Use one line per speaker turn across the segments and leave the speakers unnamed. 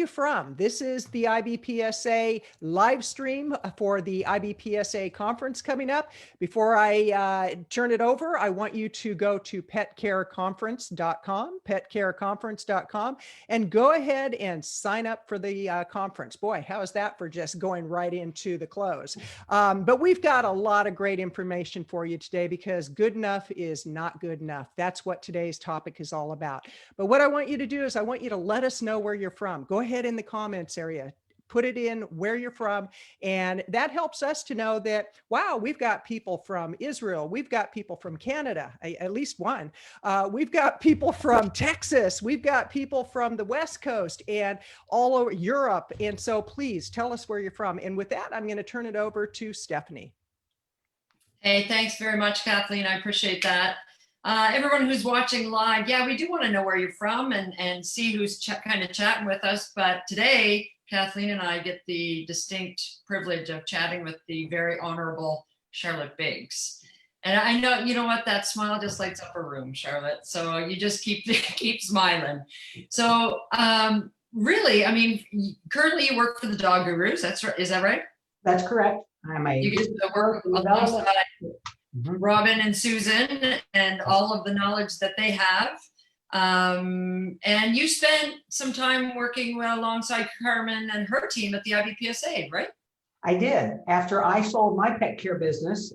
you from? This is the IBPSA live stream for the IBPSA conference coming up. Before I turn it over, I want you to go to petcareconference.com, and go ahead and sign up for the conference. Boy, how is that for just going right into the close? But we've got a lot of great information for you today, because good enough is not good enough. That's what today's topic is all about. But what I want you to do is I want you to let us know where you're from. Go ahead in the comments area, put it in where you're from. And that helps us to know that, wow, we've got people from Israel. We've got people from Canada, at least one. We've got people from Texas. We've got people from the West Coast and all over Europe. And so please tell us where you're from. And with that, I'm going to turn it over to Stephanie.
Hey, thanks very much, Kathleen. I appreciate that. Everyone who's watching live, yeah, we do want to know where you're from and see who's kind of chatting with us. But today, Kathleen and I get the distinct privilege of chatting with the very honorable Charlotte Biggs. And I know, you know what, that smile just lights up a room, Charlotte. So you just keep smiling. So really, I mean, currently you work for the Dog Gurus. That's right. Is that right?
That's correct.
You get to work alongside Robin and Susan and all of the knowledge that they have. And you spent some time working alongside Carmen and her team at the IBPSA, right?
I did. After I sold my pet care business,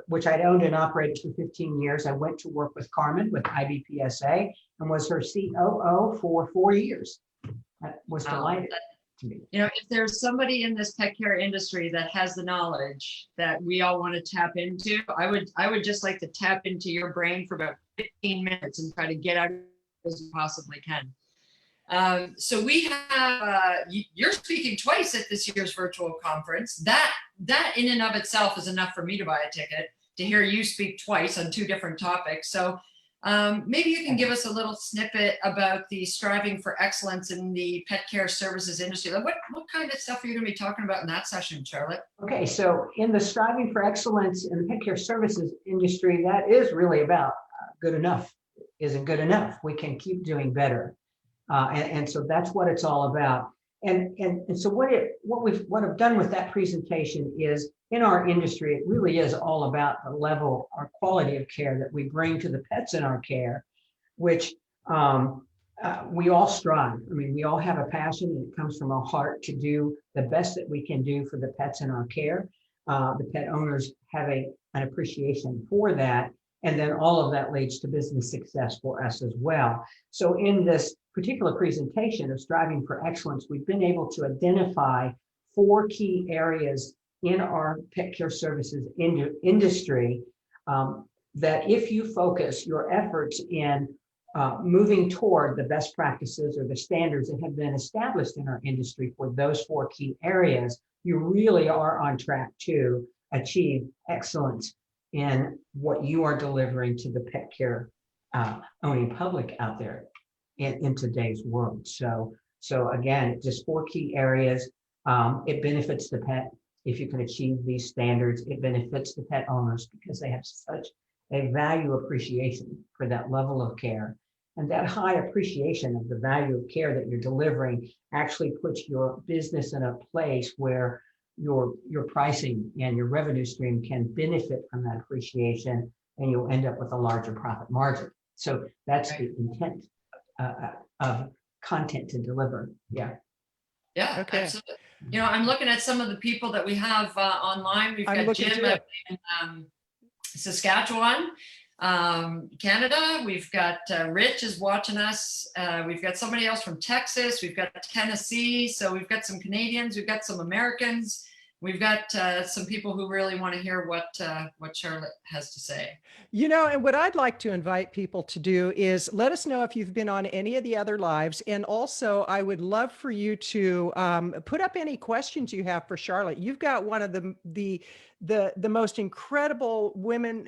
which I'd owned and operated for 15 years, I went to work with Carmen with IBPSA and was her COO for 4 years. I was delighted.
You know, if there's somebody in this pet care industry that has the knowledge that we all want to tap into, I would just like to tap into your brain for about 15 minutes and try to get out as you possibly can. So we have, you're speaking twice at this year's virtual conference. That in and of itself is enough for me to buy a ticket to hear you speak twice on 2 different topics. So maybe you can give us a little snippet about the striving for excellence in the pet care services industry. Like what kind of stuff are you going to be talking about in that session, Charlotte?
Okay, so in the striving for excellence in the pet care services industry, that is really about good enough isn't good enough. We can keep doing better. And so that's what it's all about. And so what I've done with that presentation is, in our industry, it really is all about the level or quality of care that we bring to the pets in our care, which we all strive. I mean, we all have a passion, and it comes from our heart to do the best that we can do for the pets in our care. The pet owners have an appreciation for that. And then all of that leads to business success for us as well. So in this particular presentation of striving for excellence, we've been able to identify 4 key areas in our pet care services industry that if you focus your efforts in moving toward the best practices or the standards that have been established in our industry for those 4 key areas, you really are on track to achieve excellence in what you are delivering to the pet care owning public out there in today's world. So again, just 4 key areas. It benefits the pet if you can achieve these standards. It benefits the pet owners because they have such a value appreciation for that level of care. And that high appreciation of the value of care that you're delivering actually puts your business in a place where your pricing and your revenue stream can benefit from that appreciation, and you'll end up with a larger profit margin. So that's the intent of content to deliver. Yeah.
Yeah, okay. Absolutely. You know, I'm looking at some of the people that we have online. We've got Jim in Saskatchewan, Canada. We've got Rich is watching us. We've got somebody else from Texas. We've got Tennessee. So we've got some Canadians. We've got some Americans. We've got some people who really want to hear what Charlotte has to say.
You know, and what I'd like to invite people to do is let us know if you've been on any of the other lives. And also, I would love for you to put up any questions you have for Charlotte. You've got one of the the most incredible women.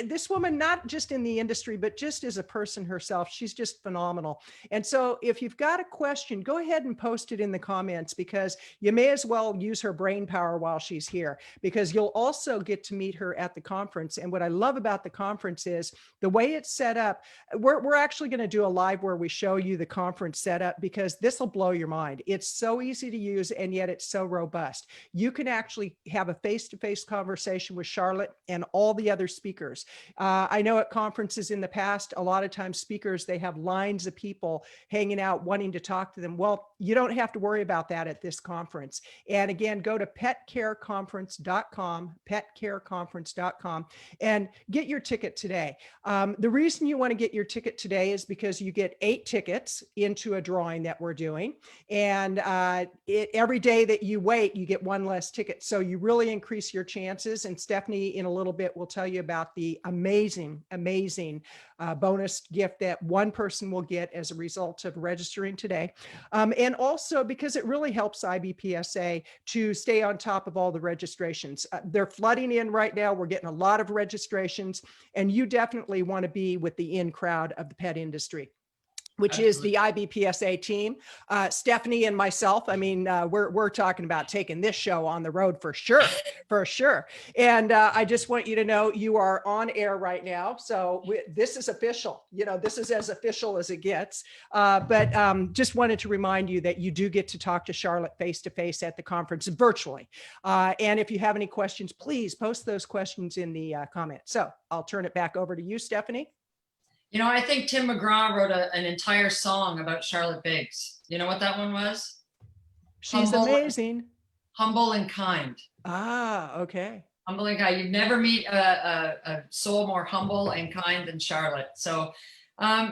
This woman, not just in the industry, but just as a person herself, she's just phenomenal. And so if you've got a question, go ahead and post it in the comments, because you may as well use her brain power while she's here, because you'll also get to meet her at the conference. And what I love about the conference is the way it's set up. We're actually going to do a live where we show you the conference setup, because this will blow your mind. It's so easy to use, and yet it's so robust. You can actually have a face-to-face conversation with Charlotte and all the other speakers. I know at conferences in the past, a lot of times speakers, they have lines of people hanging out wanting to talk to them. Well, you don't have to worry about that at this conference. And again, go to petcareconference.com, petcareconference.com, and get your ticket today. The reason you want to get your ticket today is because you get 8 tickets into a drawing that we're doing. And every day that you wait, you get 1 less ticket. So you really increase your chances. And Stephanie, in a little bit, will tell you about the amazing, amazing bonus gift that one person will get as a result of registering today. And also because it really helps IBPSA to stay on top of all the registrations. They're flooding in right now. We're getting a lot of registrations, and you definitely want to be with the in crowd of the pet industry, which is the IBPSA team. Stephanie and myself, I mean, we're talking about taking this show on the road for sure, for sure. And I just want you to know you are on air right now. So this is official. You know, this is as official as it gets. But just wanted to remind you that you do get to talk to Charlotte face-to-face at the conference virtually. And if you have any questions, please post those questions in the comments. So I'll turn it back over to you, Stephanie.
You know, I think Tim McGraw wrote an entire song about Charlotte Biggs. You know what that one was?
She's amazing.
Humble and kind.
Ah, okay.
Humble and kind. You'd never meet a soul more humble and kind than Charlotte. So,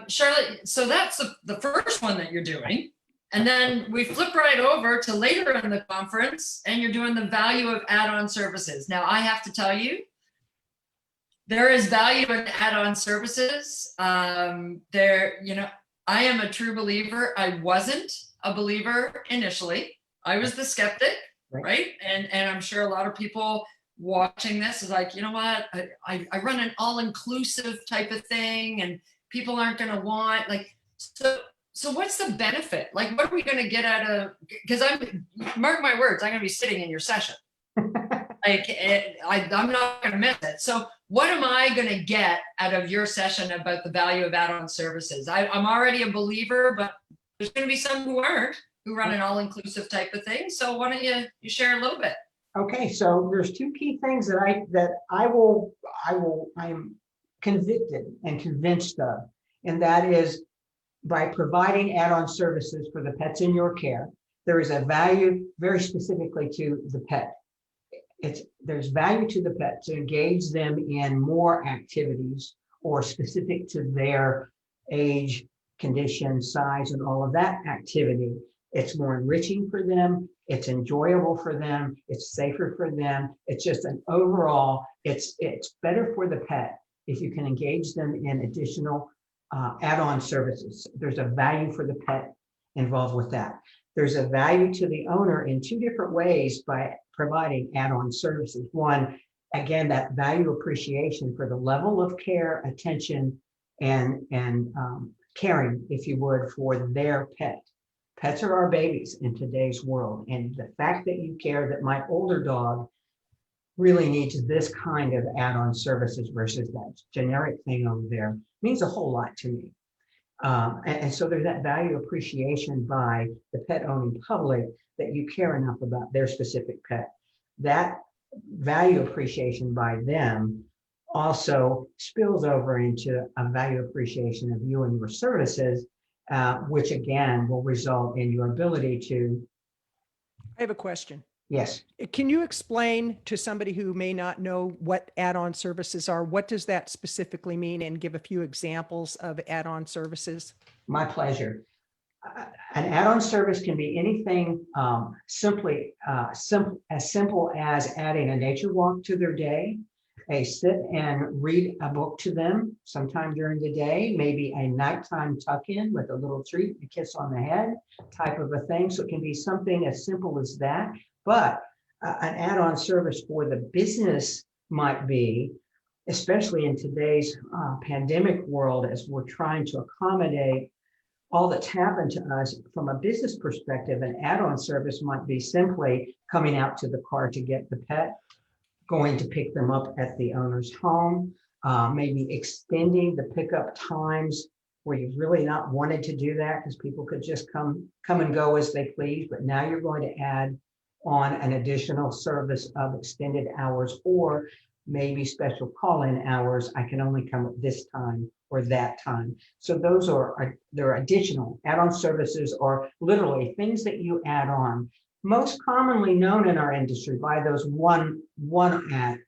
Charlotte, so that's the first one that you're doing. And then we flip right over to later in the conference, and you're doing the value of add-on services. Now, I have to tell you, there is value in add-on services. You know, I am a true believer. I wasn't a believer initially. I was the skeptic, right? And I'm sure a lot of people watching this is like, you know what? I run an all-inclusive type of thing, and people aren't going to want like so. What's the benefit? Like, what are we going to get out of? Because mark my words, I'm going to be sitting in your session. I'm not going to miss it. So what am I going to get out of your session about the value of add-on services? I'm already a believer, but there's going to be some who aren't, who run an all-inclusive type of thing. So why don't you share a little bit?
Okay, so there's 2 key things that I am convicted and convinced of, and that is by providing add-on services for the pets in your care, there is a value very specifically to the pet. There's value to the pet to engage them in more activities or specific to their age, condition, size, and all of that activity. It's more enriching for them. It's enjoyable for them. It's safer for them. It's just an overall, it's better for the pet if you can engage them in additional add-on services. There's a value for the pet involved with that. There's a value to the owner in 2 different ways by providing add-on services. One, again, that value appreciation for the level of care, attention, and caring, if you would, for their pet. Pets are our babies in today's world. And the fact that you care that my older dog really needs this kind of add-on services versus that generic thing over there means a whole lot to me. And so there's that value appreciation by the pet owning public that you care enough about their specific pet. That value appreciation by them also spills over into a value appreciation of you and your services, which again will result in your ability to.
I have a question.
Yes.
Can you explain to somebody who may not know what add-on services are? What does that specifically mean, and give a few examples of add-on services?
My pleasure. An add-on service can be anything as simple as adding a nature walk to their day, a sit and read a book to them sometime during the day, maybe a nighttime tuck-in with a little treat, a kiss on the head type of a thing. So it can be something as simple as that. But an add-on service for the business might be, especially in today's pandemic world, as we're trying to accommodate all that's happened to us from a business perspective, an add-on service might be simply coming out to the car to get the pet, going to pick them up at the owner's home, maybe extending the pickup times where you've really not wanted to do that because people could just come and go as they please, but now you're going to add on an additional service of extended hours or maybe special call-in hours. I can only come at this time or that time. So those are there are additional add-on services or literally things that you add on, most commonly known in our industry by those one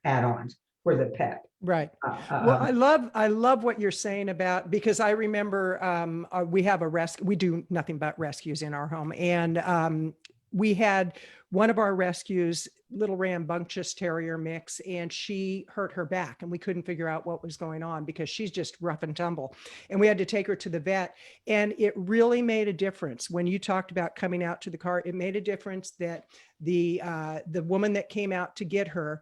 add-ons for the pet.
Right. Well, I love what you're saying about, because I remember we have a rescue. We do nothing but rescues in our home, and we had one of our rescues, little rambunctious terrier mix, and she hurt her back, and we couldn't figure out what was going on because she's just rough and tumble, and we had to take her to the vet. And it really made a difference when you talked about coming out to the car. It made a difference that the woman that came out to get her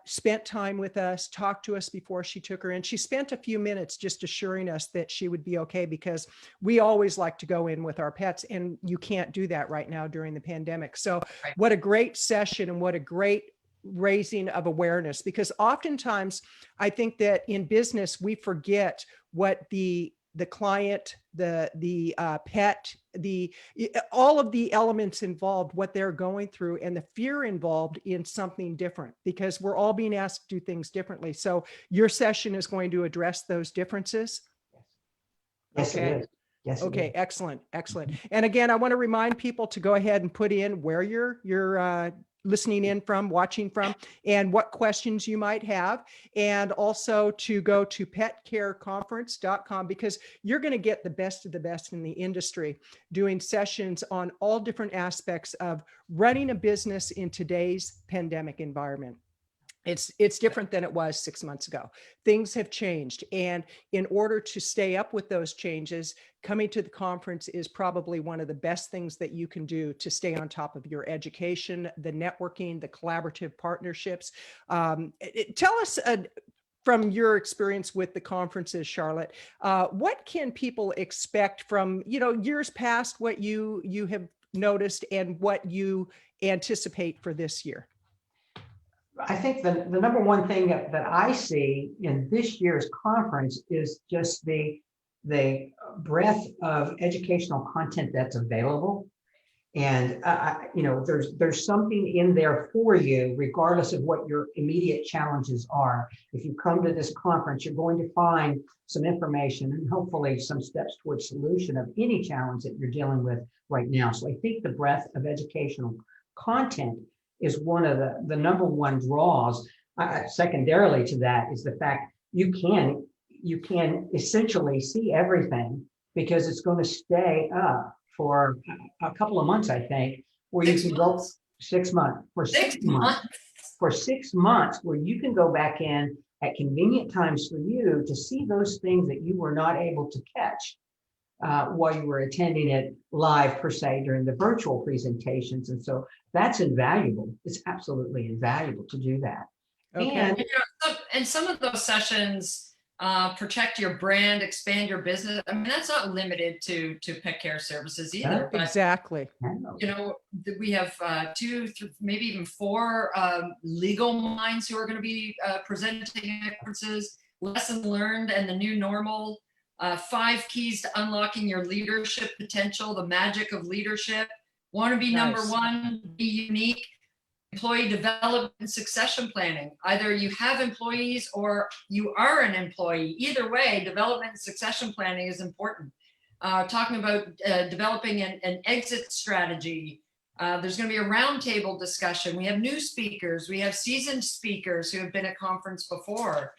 spent time with us, talked to us before she took her in. She spent a few minutes just assuring us that she would be okay, because we always like to go in with our pets, and you can't do that right now during the pandemic. So what a great session, and what a great raising of awareness, because oftentimes I think that in business we forget what the client, the pet, all of the elements involved, what they're going through, and the fear involved in something different, because we're all being asked to do things differently. So your session is going to address those differences.
Yes,
Okay.
it is. Yes.
Okay. Excellent. Excellent. And again, I want to remind people to go ahead and put in where you're listening in from, watching from, and what questions you might have. And also to go to petcareconference.com, because you're going to get the best of the best in the industry doing sessions on all different aspects of running a business in today's pandemic environment. It's different than it was 6 months ago. Things have changed. And in order to stay up with those changes, coming to the conference is probably one of the best things that you can do to stay on top of your education, the networking, the collaborative partnerships. Tell us from your experience with the conferences, Charlotte, what can people expect from, years past, what you have noticed and what you anticipate for this year?
I think the number one thing that I see in this year's conference is just the breadth of educational content that's available. And, there's something in there for you, regardless of what your immediate challenges are. If you come to this conference, you're going to find some information and hopefully some steps towards solution of any challenge that you're dealing with right now. So I think the breadth of educational content is one of the number one draws. Secondarily to that is the fact you can essentially see everything, because it's going to stay up for a couple of months, I think, where you can go 6 months for 6 months for 6 months, where you can go back in at convenient times for you to see those things that you were not able to catch while you were attending it live, per se, during the virtual presentations. And so that's invaluable. It's absolutely invaluable to do that.
Okay.
And some of those sessions protect your brand, expand your business. I mean, that's not limited to Pet Care Services either. But,
exactly.
We have 2, 3, maybe even 4 legal minds who are going to be presenting at conferences. Lessons learned and the new normal. 5 keys to unlocking your leadership potential, the magic of leadership. Want to be number one, be unique. Employee development and succession planning. Either you have employees or you are an employee. Either way, development and succession planning is important. Talking about developing an exit strategy. There's going to be a roundtable discussion. We have new speakers. We have seasoned speakers who have been at conference before.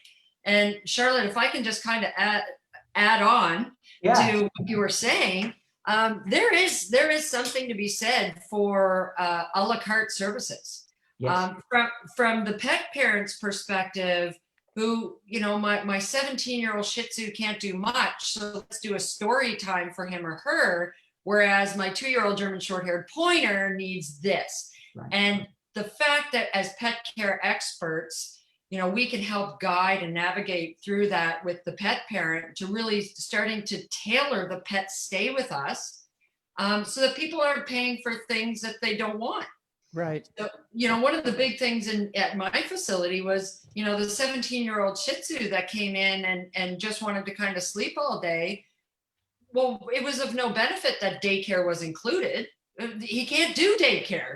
And Charlotte, if I can just kind of add on to what you were saying, there is something to be said for a la carte services. Yes. From the pet parent's perspective, who, my 17-year-old Shih Tzu can't do much, so let's do a story time for him or her, whereas my 2-year-old German short-haired pointer needs this. Right. And the fact that as pet care experts, we can help guide and navigate through that with the pet parent to really starting to tailor the pet stay with us, so that people aren't paying for things that they don't want.
Right.
So, one of the big things at my facility was, the 17-year-old Shih Tzu that came in and just wanted to kind of sleep all day. Well, it was of no benefit that daycare was included. He can't do daycare.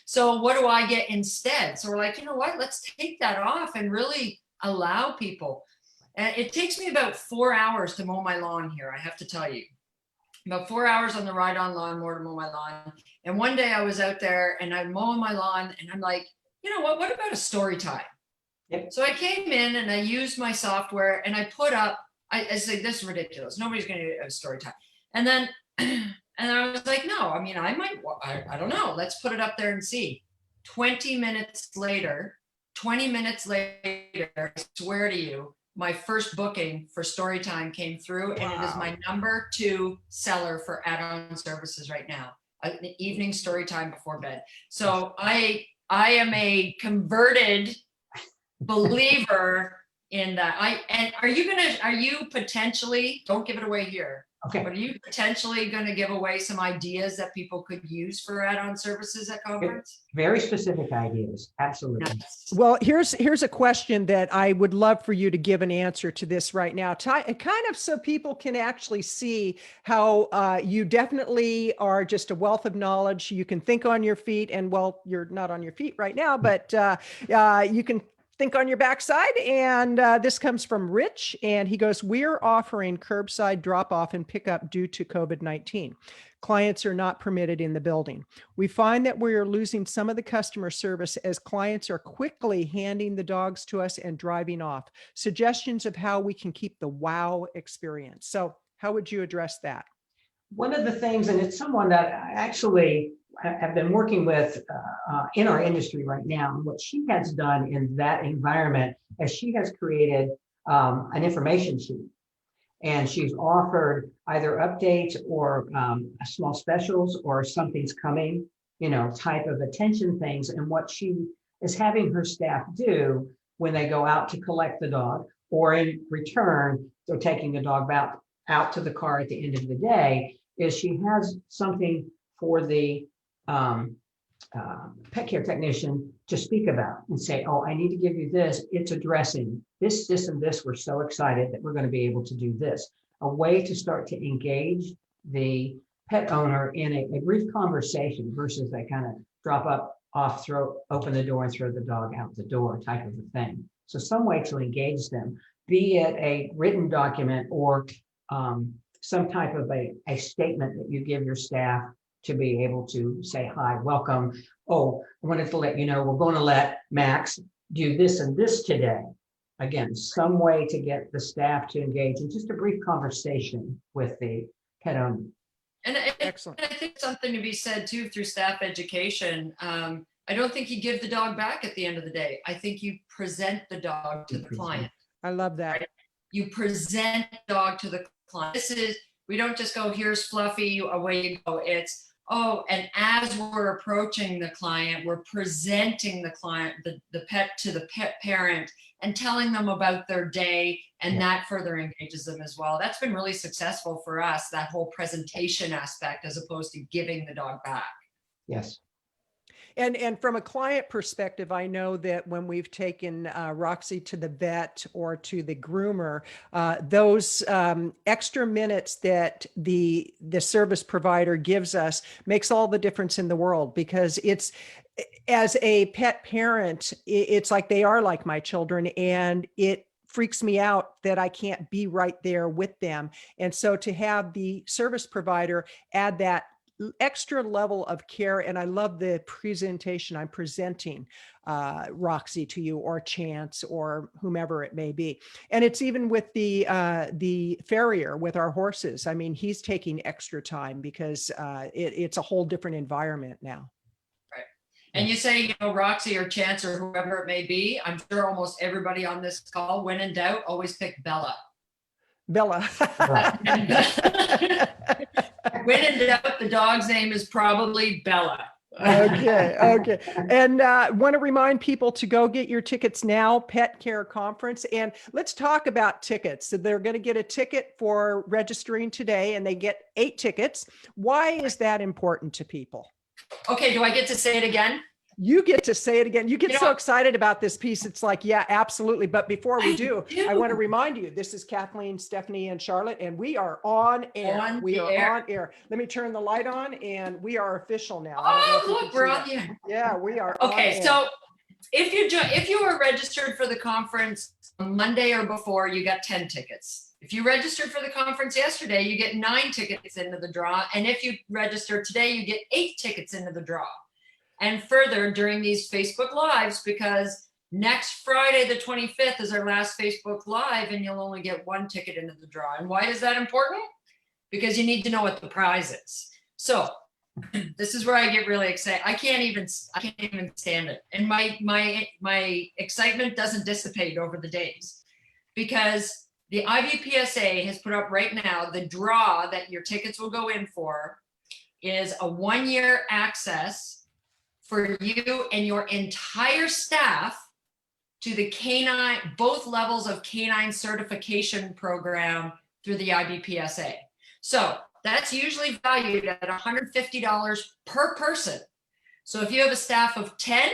So what do I get instead? So we're like, you know what? Let's take that off and really allow people. And it takes me about 4 hours to mow my lawn here, I have to tell you. About 4 hours on the ride-on lawnmower to mow my lawn. And one day I was out there and I'm mowing my lawn and I'm like, you know what about a story time?
Yep.
So I came in and I used my software and I put up, I said, this is ridiculous. Nobody's going to do a story time. And then, and I was like, no, I don't know. Let's put it up there and see. 20 minutes later, I swear to you, my first booking for story time came through. Wow. And it is my number 2 seller for Addon Services right now, an evening story time before bed. So I am a converted believer in that. Are you potentially, don't give it away here,
okay,
but are you potentially going to give away some ideas that people could use for Addon Services at conference?
Very specific ideas. Absolutely.
Yes.
Well, here's a question that I would love for you to give an answer to this right now, kind of so people can actually see how you definitely are just a wealth of knowledge. You can think on your feet, and well, you're not on your feet right now, but you can think on your backside. And this comes from Rich, and he goes, we're offering curbside drop off and pickup due to COVID-19. Clients are not permitted in the building. We find that we are losing some of the customer service as clients are quickly handing the dogs to us and driving off. Suggestions of how we can keep the wow experience. So how would you address that?
One of the things, and it's someone that I actually have been working with in our industry right now, and what she has done in that environment is she has created an information sheet, and she's offered either updates or small specials or something's coming, type of attention things. And what she is having her staff do when they go out to collect the dog, or in return, they're taking the dog out to the car at the end of the day, is she has something for the pet care technician to speak about and say, oh, I need to give you this. It's addressing this, and this. We're so excited that we're going to be able to do this. A way to start to engage the pet owner in a brief conversation versus they kind of drop off, open the door and throw the dog out the door type of a thing. So some way to engage them, be it a written document or some type of a statement that you give your staff to be able to say, hi, welcome. Oh, I wanted to let you know, we're going to let Max do this and this today. Again, some way to get the staff to engage in just a brief conversation with the pet owner.
And
Excellent.
I think something to be said too through staff education. I don't think you give the dog back at the end of the day. I think you present the dog to the client.
I love that.
Right? You present the dog to the client. We don't just go, here's Fluffy, away you go. It's, and as we're approaching the client, we're presenting the client, the pet to the pet parent and telling them about their day, and that further engages them as well. That's been really successful for us, that whole presentation aspect, as opposed to giving the dog back.
Yes.
And from a client perspective, I know that when we've taken Roxy to the vet or to the groomer, those extra minutes that the service provider gives us makes all the difference in the world, because it's, as a pet parent, it's like they are like my children, and it freaks me out that I can't be right there with them. And so to have the service provider add that extra level of care. And I love the presentation. I'm presenting Roxy to you, or Chance, or whomever it may be. And it's even with the farrier with our horses. I mean, he's taking extra time because it's a whole different environment now.
Right. And you say, Roxy or Chance or whoever it may be, I'm sure almost everybody on this call, when in doubt, always pick Bella.
Bella.
When in doubt, the dog's name is probably Bella.
Okay. Okay. And want to remind people to go get your tickets now, Pet Care Conference. And let's talk about tickets. So they're going to get a ticket for registering today, and they get 8 tickets. Why is that important to people?
Okay, do I get to say it again?
You get to say it again. You get
You know
so
what?
excited about this piece. It's like, yeah, absolutely. But before we do, I want to
do.
remind you, this is Kathleen, Stephanie, and Charlotte, and we are on air.
On
We
the
are
air.
on air. Let me turn the light on, and we are official now. I don't know if
Oh,
you
look,
can
we're
see
on
that.
here.
Yeah, we are on
Okay,
air.
so if you were registered for the conference on Monday or before, you got 10 tickets. If you registered for the conference yesterday, you get 9 tickets into the draw. And if you register today, you get 8 tickets into the draw. And further, during these Facebook Lives, because next Friday, the 25th, is our last Facebook Live, and you'll only get 1 ticket into the draw. And why is that important? Because you need to know what the prize is. So this is where I get really excited. I can't even stand it. And my excitement doesn't dissipate over the days, because the IBPSA has put up right now, the draw that your tickets will go in for is a 1-year access for you and your entire staff to the canine, both levels of canine certification program through the IBPSA. So that's usually valued at $150 per person. So if you have a staff of 10,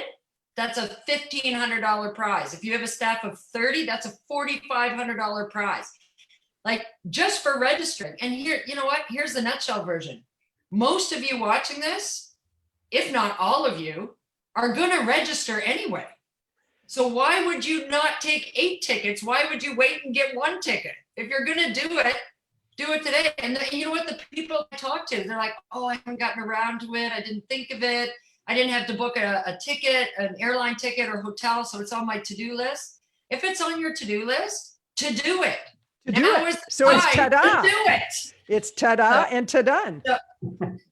that's a $1,500 prize. If you have a staff of 30, that's a $4,500 prize. Like, just for registering. And here, you know what? Here's the nutshell version. Most of you watching this, if not all of you, are going to register anyway. So why would you not take 8 tickets? Why would you wait and get 1 ticket? If you're going to do it today. And you know what? The people I talk to, they're like, oh, I haven't gotten around to it. I didn't think of it. I didn't have to book a ticket, an airline ticket or hotel. So it's on my to-do list. If it's on your to-do list, to do it.
To do it. So it's ta-da.
To do it.
It's ta-da and ta-done.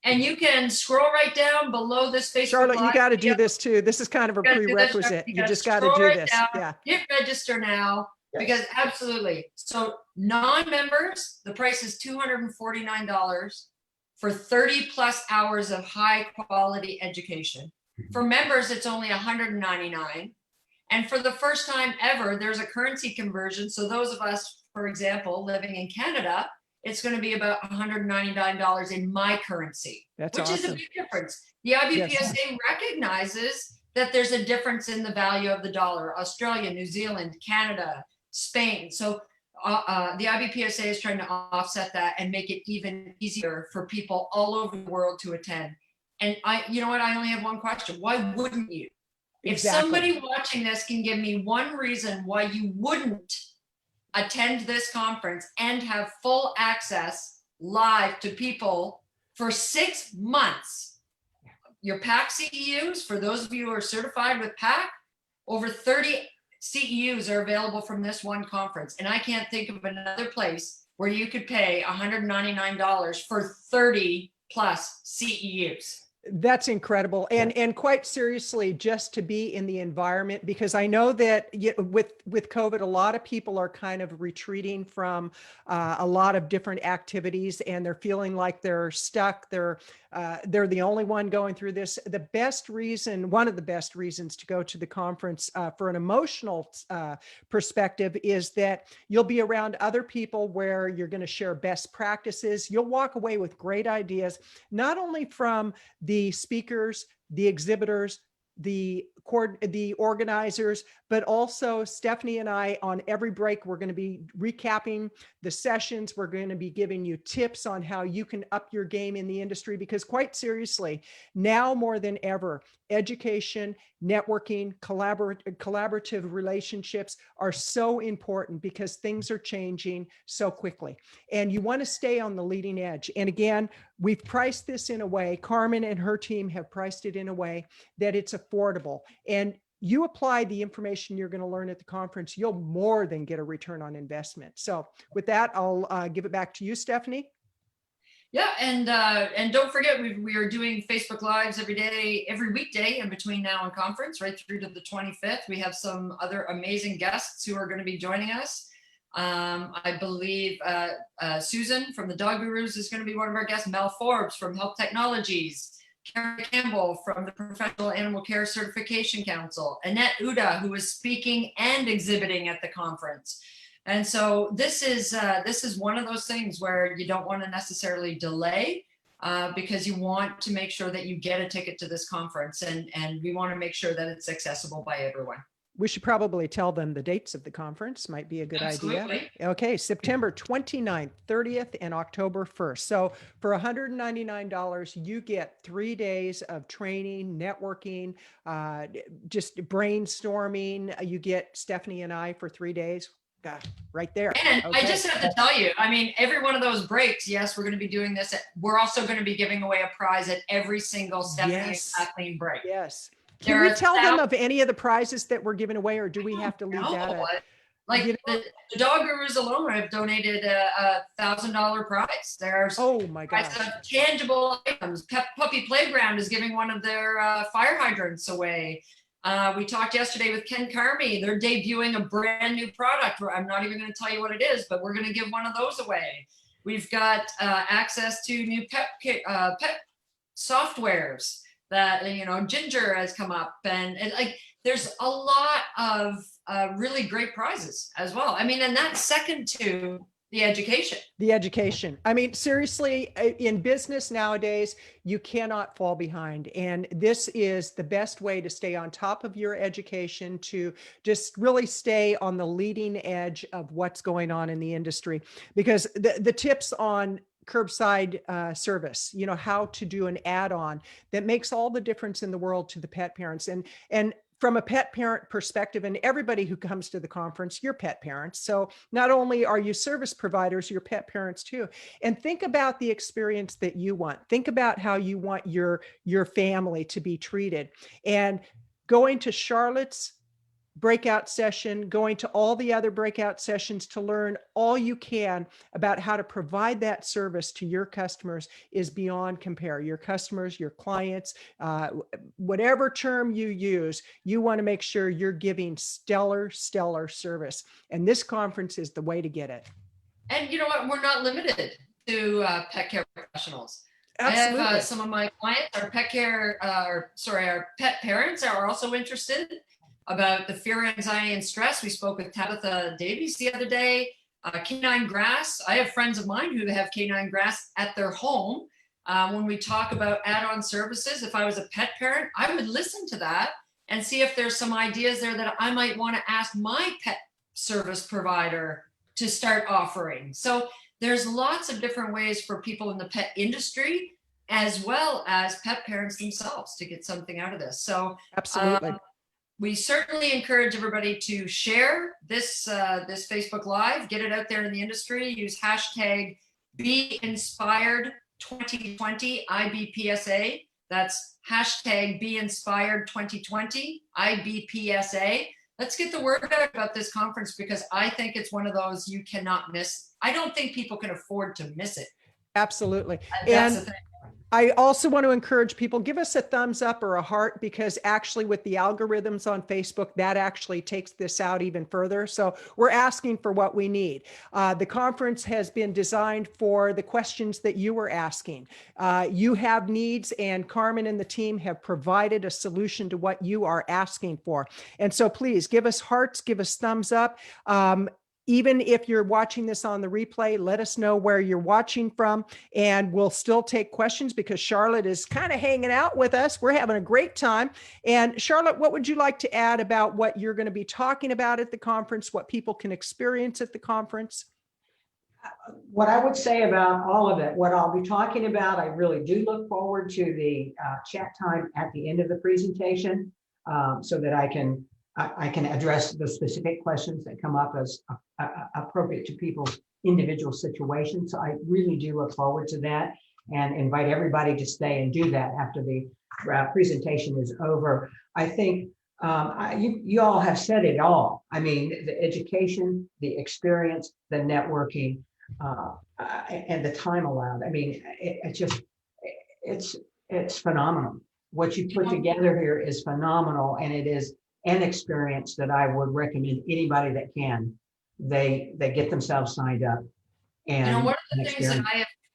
And you can scroll right down below this Facebook
Charlotte,
Live
you got to
video.
do this too. This is kind of a prerequisite. You just got to
scroll
do
right
this.
down,
Yeah.
Hit register now,
Yes.
because absolutely. So non-members, the price is $249 for 30 plus hours of high quality education. For members, it's only $199. And for the first time ever, there's a currency conversion. So those of us, for example, living in Canada, it's going to be about $199 in my currency,
That's
which is a
awesome.
big difference. The IBPSA recognizes that there's a difference in the value of the dollar. Australia, New Zealand, Canada, Spain. So the IBPSA is trying to offset that and make it even easier for people all over the world to attend. And you know what? I only have one question. Why wouldn't you? If
Exactly.
somebody watching this can give me one reason why you wouldn't attend this conference and have full access live to people for 6 months. Your PAC CEUs, for those of you who are certified with PAC, over 30 CEUs are available from this one conference. And I can't think of another place where you could pay $199 for 30 plus CEUs.
That's incredible. And quite seriously, just to be in the environment, because I know that with COVID, a lot of people are kind of retreating from a lot of different activities, and they're feeling like they're stuck. They're the only one going through this. The best reason, one of the best reasons to go to the conference for an emotional perspective is that you'll be around other people where you're going to share best practices. You'll walk away with great ideas, not only from the speakers, the exhibitors, the organizers, but also Stephanie and I, on every break, we're going to be recapping the sessions. We're going to be giving you tips on how you can up your game in the industry, because quite seriously, now more than ever, education, networking, collaborative relationships are so important, because things are changing so quickly and you want to stay on the leading edge. And again, we've priced this in a way, Carmen and her team have priced it in a way that it's affordable. And you apply the information you're going to learn at the conference, you'll more than get a return on investment. So with that, I'll give it back to you, Stephanie.
Yeah, and don't forget, we are doing Facebook Lives every weekday in between now and conference, right through to the 25th. We have some other amazing guests who are going to be joining us. I believe Susan from the Dog Gurus is going to be one of our guests. Mel Forbes from Health Technologies. Karen Campbell from the Professional Animal Care Certification Council, Annette Uda, who was speaking and exhibiting at the conference. And so this is one of those things where you don't want to necessarily delay because you want to make sure that you get a ticket to this conference, and we want to make sure that it's accessible by everyone.
We should probably tell them the dates of the conference. Might be a good idea.
Absolutely.
Okay, September 29th, 30th, and October 1st. So for $199, you get 3 days of training, networking, just brainstorming. You get Stephanie and I for 3 days. Right there.
And
Okay.
I just have to tell you, I mean, every one of those breaks, yes, we're going to be doing this. We're also going to be giving away a prize at every single Stephanie
Yes.
and Kathleen break.
Yes.
There
Can we
are
tell them of any of the prizes that we're giving away, or do we have to leave that at?
Like
You
the dog gurus alone have donated a $1,000 prize. There's
Oh my gosh.
tangible items. Puppy Playground is giving one of their fire hydrants away. We talked yesterday with Ken Carmy. They're debuting a brand new product. I'm not even going to tell you what it is, but we're going to give one of those away. We've got access to new pet softwares that, Ginger has come up, and like there's a lot of really great prizes as well. I mean, and that's second to the education.
The education. I mean, seriously, in business nowadays, you cannot fall behind. And this is the best way to stay on top of your education, to just really stay on the leading edge of what's going on in the industry. Because the tips on curbside service, how to do an add-on that makes all the difference in the world to the pet parents. And from a pet parent perspective, and everybody who comes to the conference, you're pet parents. So not only are you service providers, you're pet parents too. And think about the experience that you want. Think about how you want your family to be treated. And going to Charlotte's breakout session, going to all the other breakout sessions to learn all you can about how to provide that service to your customers is beyond compare. Your customers, your clients, whatever term you use, you want to make sure you're giving stellar service. And this conference is the way to get it.
And you know what? We're not limited to pet care professionals.
Absolutely.
I have some of my clients, our pet parents are also interested about the fear, anxiety, and stress. We spoke with Tabitha Davies the other day. Canine grass. I have friends of mine who have canine grass at their home. When we talk about add-on services, if I was a pet parent, I would listen to that and see if there's some ideas there that I might want to ask my pet service provider to start offering. So there's lots of different ways for people in the pet industry as well as pet parents themselves to get something out of this. So
absolutely.
We certainly encourage everybody to share this Facebook Live, get it out there in the industry, use hashtag BeInspired2020 IBPSA. That's hashtag BeInspired2020 IBPSA. Let's get the word out about this conference, because I think it's one of those you cannot miss. I don't think people can afford to miss it.
Absolutely.
That's the thing.
I also want to encourage people, give us a thumbs up or a heart, because actually with the algorithms on Facebook, that actually takes this out even further. So we're asking for what we need. The conference has been designed for the questions that you were asking. You have needs, and Carmen and the team have provided a solution to what you are asking for. And so please give us hearts, give us thumbs up. Even if you're watching this on the replay, let us know where you're watching from, and we'll still take questions because Charlotte is kind of hanging out with us. We're having a great time. And Charlotte, what would you like to add about what you're going to be talking about at the conference, what people can experience at the conference?
What I would say about all of it, what I'll be talking about, I really do look forward to the chat time at the end of the presentation, so that I can address the specific questions that come up as appropriate to people's individual situations. So I really do look forward to that, and invite everybody to stay and do that after the presentation is over. I think you all have said it all. I mean, the education, the experience, the networking, and the time allowed. I mean, it's phenomenal. What you put together here is phenomenal, and it is an experience that I would recommend anybody that can. They get themselves signed up. And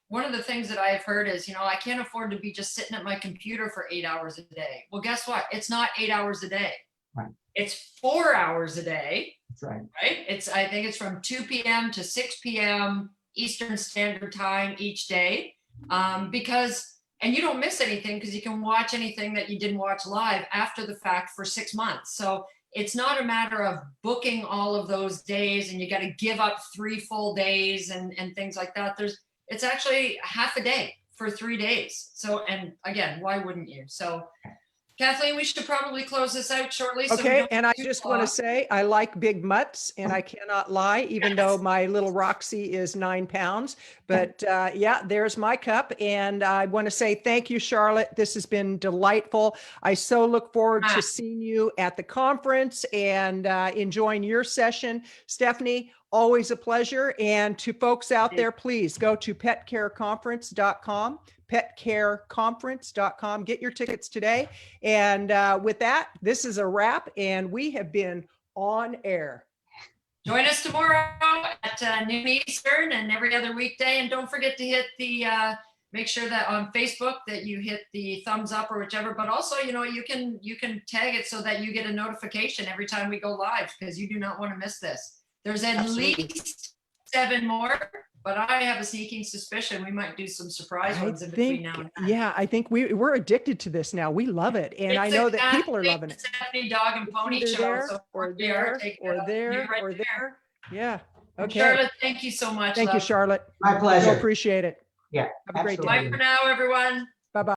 one one of the things that I've heard is, I can't afford to be just sitting at my computer for 8 hours a day. Well, guess what? It's not 8 hours a day.
Right.
It's 4 hours a day.
That's right.
Right? I think it's from 2 p.m. to 6 p.m. Eastern Standard Time each day. And you don't miss anything because you can watch anything that you didn't watch live after the fact for 6 months. So it's not a matter of booking all of those days and you got to give up 3 full days and things like that. It's actually half a day for 3 days. So, and again, why wouldn't you? So Kathleen, we should probably close this out shortly. So
Okay, and I just want to say, I like big mutts, and I cannot lie, even though my little Roxy is 9 pounds. But yeah, there's my cup. And I want to say thank you, Charlotte. This has been delightful. I so look forward to seeing you at the conference and enjoying your session. Stephanie, always a pleasure. And to folks out there, please go to petcareconference.com. petcareconference.com. Get your tickets today. And with that, this is a wrap, and we have been on air.
Join us tomorrow at noon Eastern and every other weekday. And don't forget to hit make sure that on Facebook that you hit the thumbs up or whichever, but also, you can tag it so that you get a notification every time we go live, because you do not want to miss this. There's at least 7 more. But I have a sneaking suspicion we might do some surprise ones in between now and then.
Yeah, I think we're addicted to this now. We love it. And I know that people are loving it.
Stephanie Dog and Pony Show.
There,
So
or there, or there, or there. Yeah. Okay.
Charlotte, thank you so much.
Thank you, Charlotte.
My pleasure.
I appreciate it.
Yeah.
Have a great day.
Bye for now, everyone.